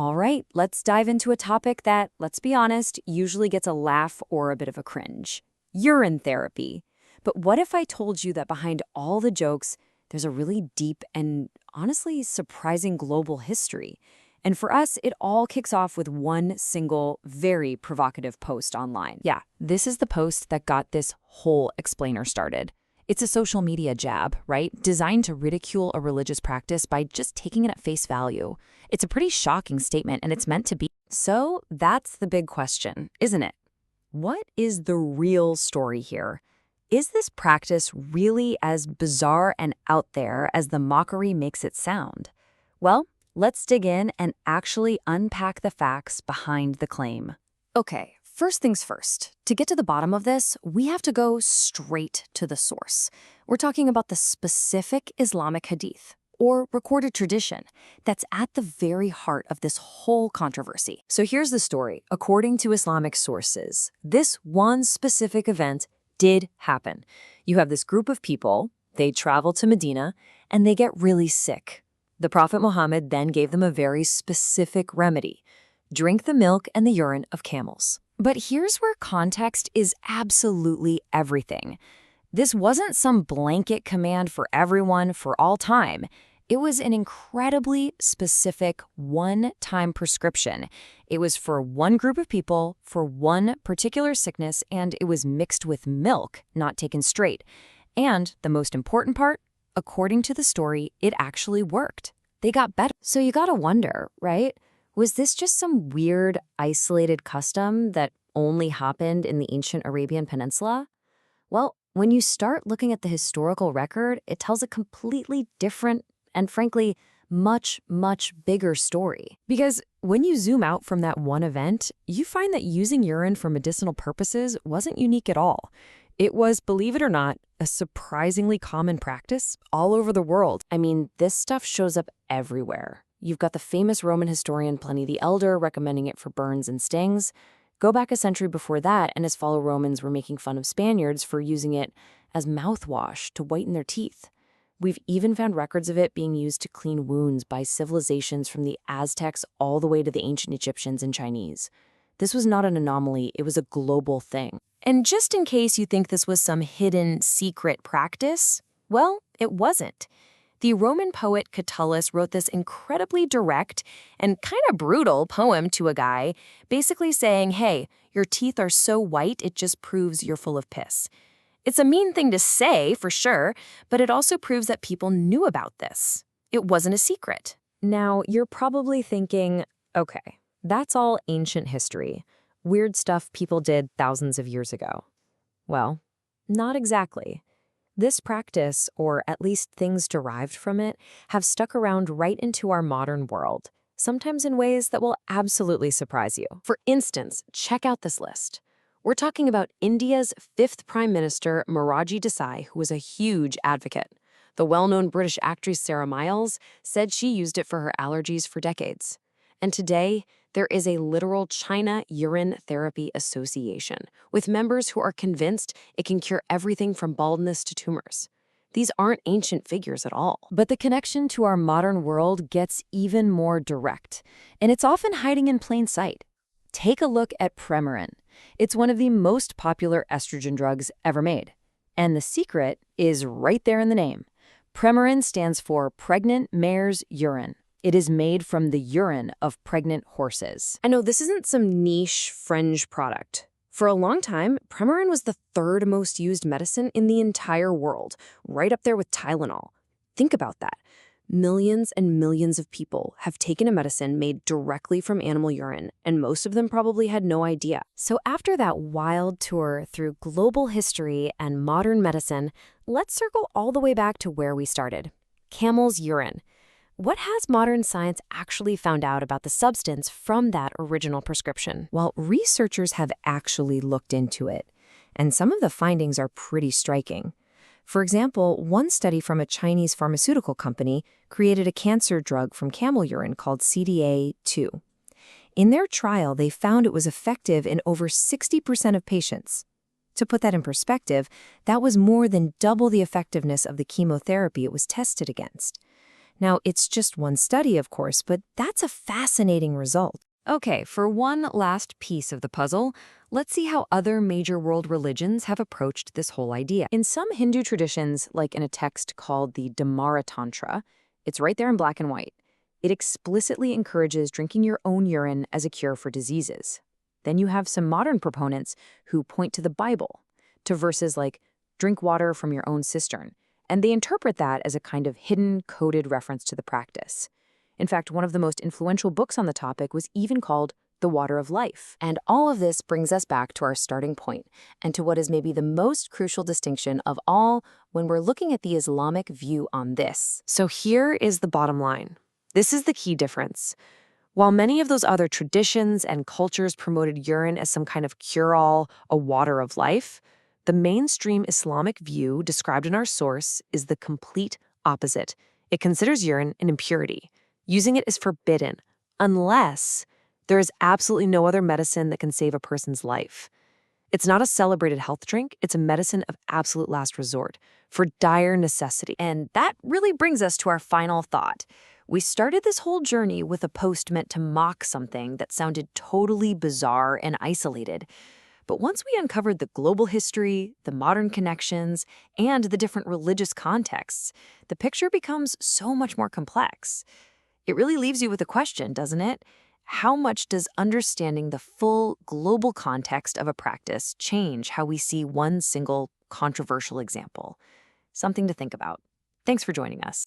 All right, let's dive into a topic that, let's be honest, usually gets a laugh or a bit of a cringe. Urine therapy. But what if I told you that behind all the jokes, there's a really deep and honestly surprising global history? And for us, it all kicks off with one single, very provocative post online. Yeah, this is the post that got this whole explainer started. It's a social media jab, right? Designed to ridicule a religious practice by just taking it at face value. It's a pretty shocking statement, and it's meant to be. So that's the big question, isn't it? What is the real story here? Is this practice really as bizarre and out there as the mockery makes it sound? Well, let's dig in and actually unpack the facts behind the claim. Okay, first things first. To get to the bottom of this, we have to go straight to the source. We're talking about the specific Islamic hadith, or recorded tradition, that's at the very heart of this whole controversy. So here's the story. According to Islamic sources, this one specific event did happen. You have this group of people, they travel to Medina, and they get really sick. The Prophet Muhammad then gave them a very specific remedy: drink the milk and the urine of camels. But here's where context is absolutely everything. This wasn't some blanket command for everyone for all time. It was an incredibly specific one-time prescription. It was for one group of people, for one particular sickness, and it was mixed with milk, not taken straight. And the most important part, according to the story, it actually worked. They got better. So you gotta wonder, right? Was this just some weird, isolated custom that only happened in the ancient Arabian Peninsula? Well, when you start looking at the historical record, it tells a completely different and frankly, much, much bigger story. Because when you zoom out from that one event, you find that using urine for medicinal purposes wasn't unique at all. It was, believe it or not, a surprisingly common practice all over the world. I mean, this stuff shows up everywhere. You've got the famous Roman historian Pliny the Elder recommending it for burns and stings. Go back a century before that, and his fellow Romans were making fun of Spaniards for using it as mouthwash to whiten their teeth. We've even found records of it being used to clean wounds by civilizations from the Aztecs all the way to the ancient Egyptians and Chinese. This was not an anomaly, it was a global thing. And just in case you think this was some hidden, secret practice, well, it wasn't. The Roman poet Catullus wrote this incredibly direct and kind of brutal poem to a guy, basically saying, hey, your teeth are so white it just proves you're full of piss. It's a mean thing to say, for sure, but it also proves that people knew about this. It wasn't a secret. Now, you're probably thinking, okay, that's all ancient history. Weird stuff people did thousands of years ago. Well, not exactly. This practice, or at least things derived from it, have stuck around right into our modern world, sometimes in ways that will absolutely surprise you. For instance, check out this list. We're talking about India's 5th Prime Minister, Morarji Desai, who was a huge advocate. The well-known British actress Sarah Miles said she used it for her allergies for decades. And today, there is a literal China Urine Therapy Association, with members who are convinced it can cure everything from baldness to tumors. These aren't ancient figures at all. But the connection to our modern world gets even more direct, and it's often hiding in plain sight. Take a look at Premarin. It's one of the most popular estrogen drugs ever made. And the secret is right there in the name. Premarin stands for pregnant mare's urine. It is made from the urine of pregnant horses. I know this isn't some niche fringe product. For a long time, Premarin was the 3rd most used medicine in the entire world, right up there with Tylenol. Think about that. Millions and millions of people have taken a medicine made directly from animal urine, and most of them probably had no idea. So after that wild tour through global history and modern medicine, let's circle all the way back to where we started. Camel's urine. What has modern science actually found out about the substance from that original prescription? Well, researchers have actually looked into it, and some of the findings are pretty striking. For example, one study from a Chinese pharmaceutical company created a cancer drug from camel urine called CDA2. In their trial, they found it was effective in over 60% of patients. To put that in perspective, that was more than double the effectiveness of the chemotherapy it was tested against. Now, it's just one study, of course, but that's a fascinating result. Okay, for one last piece of the puzzle, let's see how other major world religions have approached this whole idea. In some Hindu traditions, like in a text called the Dhamara Tantra, it's right there in black and white. It explicitly encourages drinking your own urine as a cure for diseases. Then you have some modern proponents who point to the Bible, to verses like, drink water from your own cistern, and they interpret that as a kind of hidden, coded reference to the practice. In fact, one of the most influential books on the topic was even called The Water of Life. And all of this brings us back to our starting point, and to what is maybe the most crucial distinction of all when we're looking at the Islamic view on this. So here is the bottom line. This is the key difference. While many of those other traditions and cultures promoted urine as some kind of cure-all, a water of life, the mainstream Islamic view described in our source is the complete opposite. It considers urine an impurity. Using it is forbidden, unless there is absolutely no other medicine that can save a person's life. It's not a celebrated health drink, it's a medicine of absolute last resort, for dire necessity. And that really brings us to our final thought. We started this whole journey with a post meant to mock something that sounded totally bizarre and isolated. But once we uncovered the global history, the modern connections, and the different religious contexts, the picture becomes so much more complex. It really leaves you with a question, doesn't it? How much does understanding the full global context of a practice change how we see one single controversial example? Something to think about. Thanks for joining us.